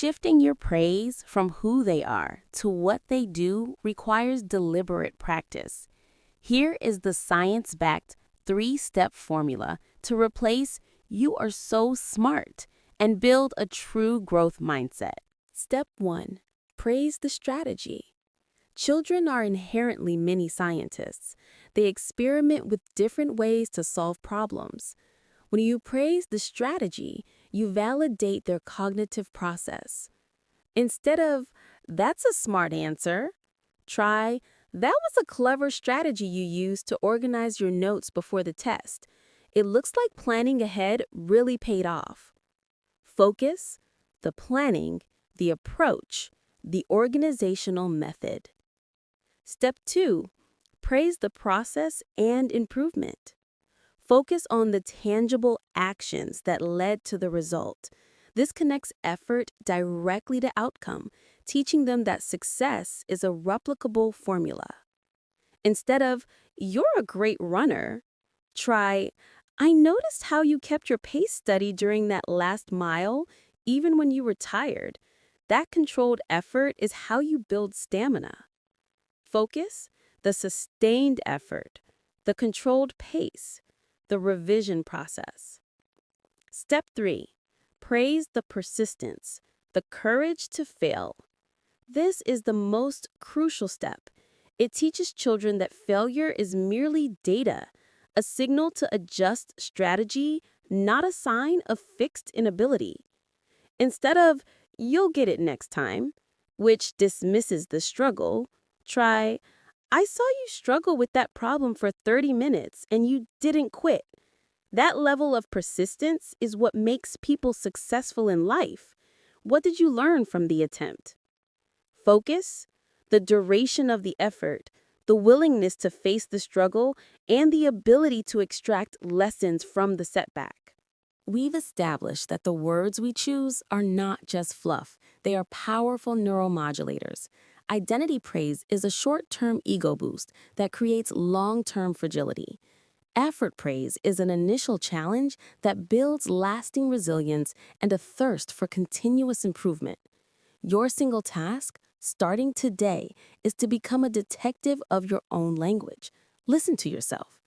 Shifting your praise from who they are to what they do requires deliberate practice. Here is the science-backed 3-step formula to replace "you are so smart" and build a true growth mindset. Step 1. Praise the strategy. Children are inherently mini scientists. They experiment with different ways to solve problems. When you praise the strategy, you validate their cognitive process. Instead of, "That's a smart answer," try, "That was a clever strategy you used to organize your notes before the test. It looks like planning ahead really paid off." Focus, the planning, the approach, the organizational method. Step 2. Praise the process and improvement. Focus on the tangible actions that led to the result. This connects effort directly to outcome, teaching them that success is a replicable formula. Instead of, "You're a great runner," try, "I noticed how you kept your pace steady during that last mile, even when you were tired. That controlled effort is how you build stamina." Focus, the sustained effort, the controlled pace, the revision process. Step 3. Praise the persistence, the courage to fail. This is the most crucial step. It teaches children that failure is merely data, a signal to adjust strategy, not a sign of fixed inability. Instead of, "You'll get it next time," which dismisses the struggle, try, "I saw you struggle with that problem for 30 minutes and you didn't quit." That level of persistence is what makes people successful in life. What did you learn from the attempt? Focus, the duration of the effort, the willingness to face the struggle, and the ability to extract lessons from the setback. We've established that the words we choose are not just fluff. They are powerful neuromodulators. Identity praise is a short-term ego boost that creates long-term fragility. Effort praise is an initial challenge that builds lasting resilience and a thirst for continuous improvement. Your single task, starting today, is to become a detective of your own language. Listen to yourself.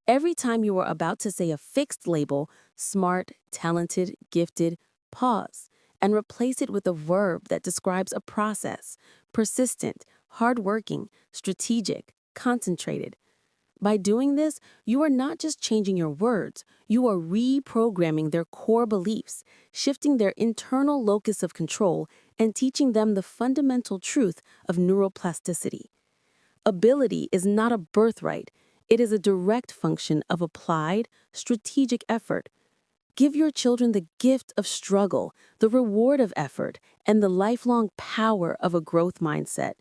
Every time you are about to say a fixed label, smart, talented, gifted, pause and replace it with a verb that describes a process: persistent, hardworking, strategic, concentrated. By doing this, you are not just changing your words, you are reprogramming their core beliefs, shifting their internal locus of control, and teaching them the fundamental truth of neuroplasticity. Ability is not a birthright. It is a direct function of applied, strategic effort. Give your children the gift of struggle, the reward of effort, and the lifelong power of a growth mindset.